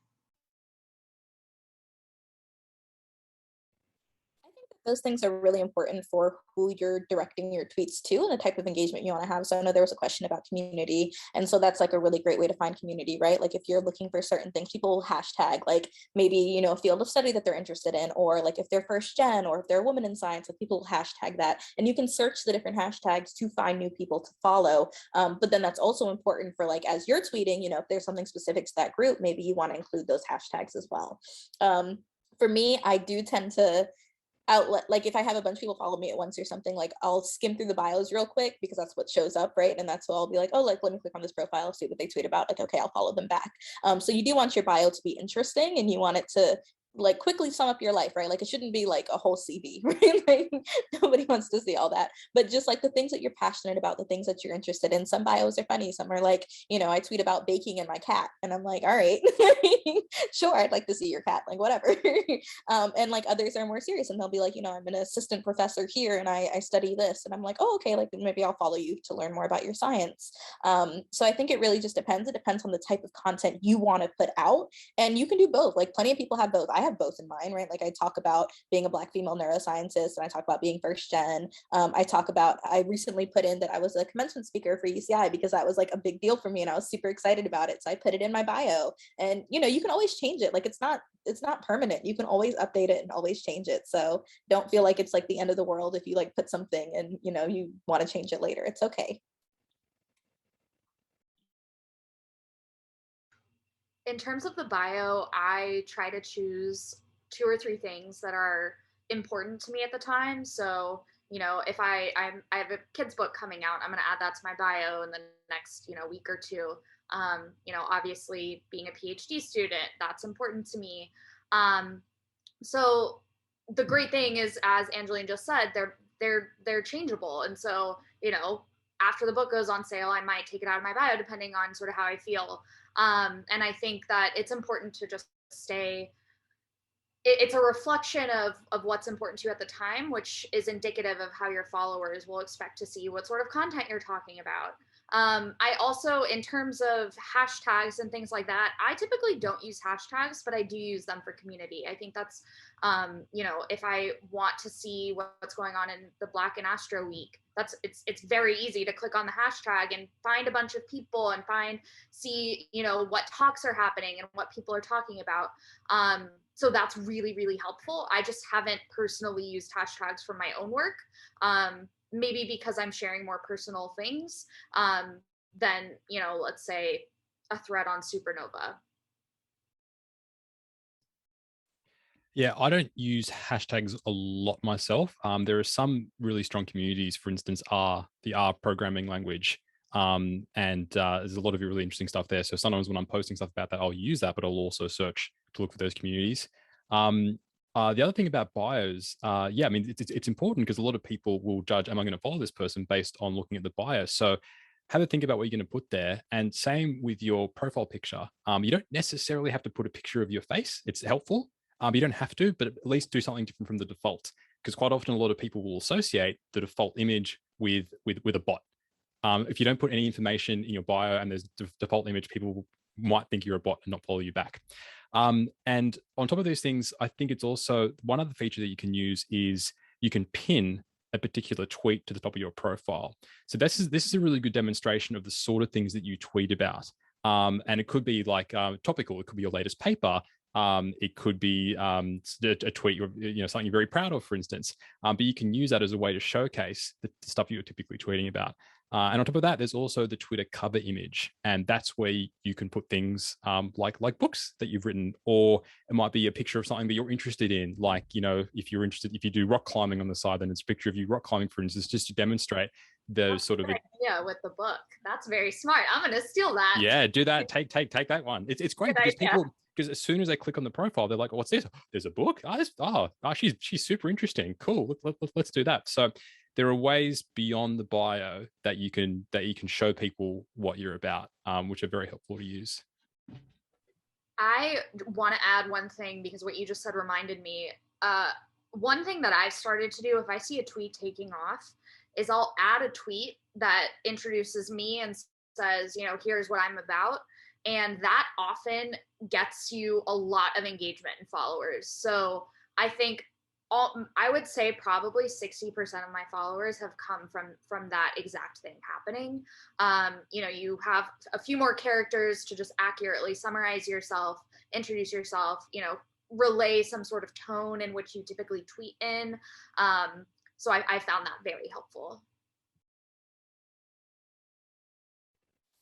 Those things are really important for who you're directing your tweets to and the type of engagement you want to have. So I know there was a question about community. And so that's like a really great way to find community, right? Like if you're looking for certain things, people will hashtag like maybe, you know, a field of study that they're interested in, or like if they're first gen, or if they're a woman in science, like people will hashtag that. And you can search the different hashtags to find new people to follow. But then that's also important for like, as you're tweeting, you know, if there's something specific to that group, maybe you want to include those hashtags as well. For me, I do tend to outlet, like if I have a bunch of people follow me at once or something, like I'll skim through the bios real quick because that's what shows up, right? And that's what I'll be like, oh, like let me click on this profile, see what they tweet about, like okay, I'll follow them back. So you do want your bio to be interesting, and you want it to like quickly sum up your life, right? Like it shouldn't be like a whole CV, right? Like nobody wants to see all that, but just like the things that you're passionate about, the things that you're interested in. Some bios are funny, some are like, you know, I tweet about baking and my cat, and I'm like, all right, sure, I'd like to see your cat, like whatever. And like others are more serious, and they'll be like, you know, I'm an assistant professor here and I study this, and I'm like, oh, okay, like maybe I'll follow you to learn more about your science. So I think it really just depends. It depends on the type of content you want to put out, and you can do both. Like plenty of people have both. I have both in mind, right? Like I talk about being a Black female neuroscientist, and I talk about being first gen. I recently put in that I was a commencement speaker for UCI because that was like a big deal for me, and I was super excited about it. So I put it in my bio, and you know, you can always change it. Like it's not permanent. You can always update it and always change it. So don't feel like it's like the end of the world if you like put something and, you know, you want to change it later. It's okay. In terms of the bio, I try to choose 2 or 3 things that are important to me at the time. So, you know, if I have a kid's book coming out, I'm going to add that to my bio in the next, you know, week or 2. You know, obviously being a PhD student, that's important to me. So the great thing is, as Angeline just said, they're changeable. And so, you know, after the book goes on sale, I might take it out of my bio depending on sort of how I feel. And I think that it's important to just stay, it's a reflection of what's important to you at the time, which is indicative of how your followers will expect to see what sort of content you're talking about. I also, in terms of hashtags and things like that, I typically don't use hashtags, but I do use them for community. I think that's, you know, if I want to see what's going on in the Black and Astro Week, it's very easy to click on the hashtag and find a bunch of people and see, you know, what talks are happening and what people are talking about. So that's really, really helpful. I just haven't personally used hashtags for my own work. Maybe because I'm sharing more personal things than, you know, let's say a thread on Supernova. Yeah, I don't use hashtags a lot myself. There are some really strong communities, for instance, the R programming language. And there's a lot of really interesting stuff there. So sometimes when I'm posting stuff about that, I'll use that, but I'll also search to look for those communities. The other thing about bios, yeah, I mean, it's important because a lot of people will judge, am I going to follow this person based on looking at the bio? So have a think about what you're going to put there. And same with your profile picture. You don't necessarily have to put a picture of your face. It's helpful. You don't have to, but at least do something different from the default, because quite often a lot of people will associate the default image with a bot. If you don't put any information in your bio and there's the default image, people might think you're a bot and not follow you back. And on top of those things, I think it's also one other feature that you can use is you can pin a particular tweet to the top of your profile. So this is a really good demonstration of the sort of things that you tweet about. And it could be like topical. It could be your latest paper. It could be a tweet, something you're very proud of, for instance. But you can use that as a way to showcase the stuff you're typically tweeting about. And on top of that, there's also the Twitter cover image, and that's where you can put things like books that you've written, or it might be a picture of something that you're interested in. Like, if you do rock climbing on the side, then it's a picture of you rock climbing, for instance, just to demonstrate those sort of. Yeah, with the book. That's very smart. I'm gonna steal that. Yeah, do that. Take that one. It's great because people. Because as soon as they click on the profile, they're like, oh, "What's this? There's a book. She's super interesting. Cool. Let's do that." So there are ways beyond the bio that you can show people what you're about, which are very helpful to use. I want to add one thing because what you just said reminded me. One thing that I've started to do if I see a tweet taking off is I'll add a tweet that introduces me and says, here's what I'm about. And that often gets you a lot of engagement and followers. So I think I would say probably 60% of my followers have come from that exact thing happening. You have a few more characters to just accurately summarize yourself, introduce yourself, relay some sort of tone in which you typically tweet in. So I found that very helpful.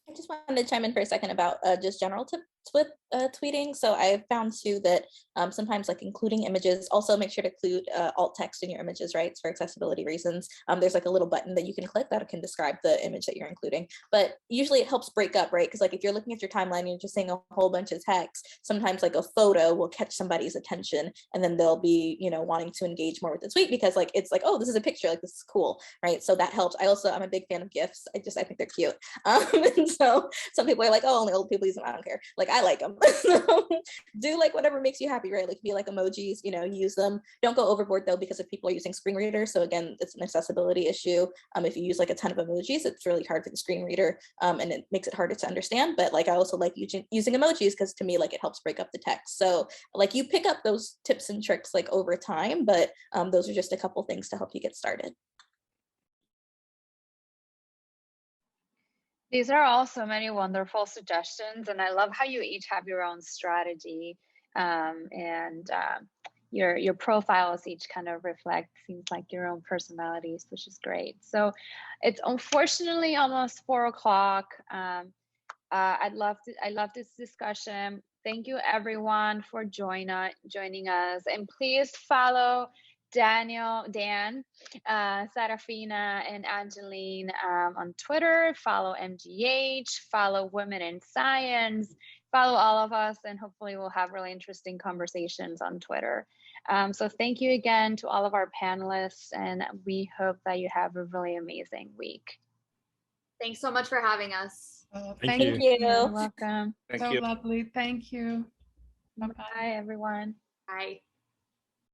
I just wanted to chime in for a second about just general tips with tweeting. So I found too that sometimes like including images, also make sure to include alt text in your images, right? For accessibility reasons. There's like a little button that you can click that can describe the image that you're including. But usually it helps break up, right? Because like if you're looking at your timeline and you're just seeing a whole bunch of text, sometimes like a photo will catch somebody's attention and then they'll be, wanting to engage more with the tweet because like it's like, oh, this is a picture, like this is cool, right? So that helps. I'm a big fan of GIFs. I think they're cute. And so some people are like, oh, only old people use them. I don't care. Like I like them. So do like whatever makes you happy, right? Like be like emojis, use them. Don't go overboard though, because if people are using screen readers, so again, it's an accessibility issue. If you use like a ton of emojis, it's really hard for the screen reader, and it makes it harder to understand. But like I also like using emojis because to me, like it helps break up the text. So like you pick up those tips and tricks like over time, but those are just a couple things to help you get started. These are all so many wonderful suggestions, and I love how you each have your own strategy, and your profiles each kind of reflect, seems like, your own personalities, which is great. So it's unfortunately almost 4 o'clock. I love this discussion. Thank you everyone for joining us, and please follow Dan, Sarafina, and Angeline on Twitter. Follow MGH, follow Women in Science, follow all of us, and hopefully we'll have really interesting conversations on Twitter. So thank you again to all of our panelists, and we hope that you have a really amazing week. Thanks so much for having us. Thank you. You're welcome. Thank So you. lovely. Thank you. Bye, everyone. Bye.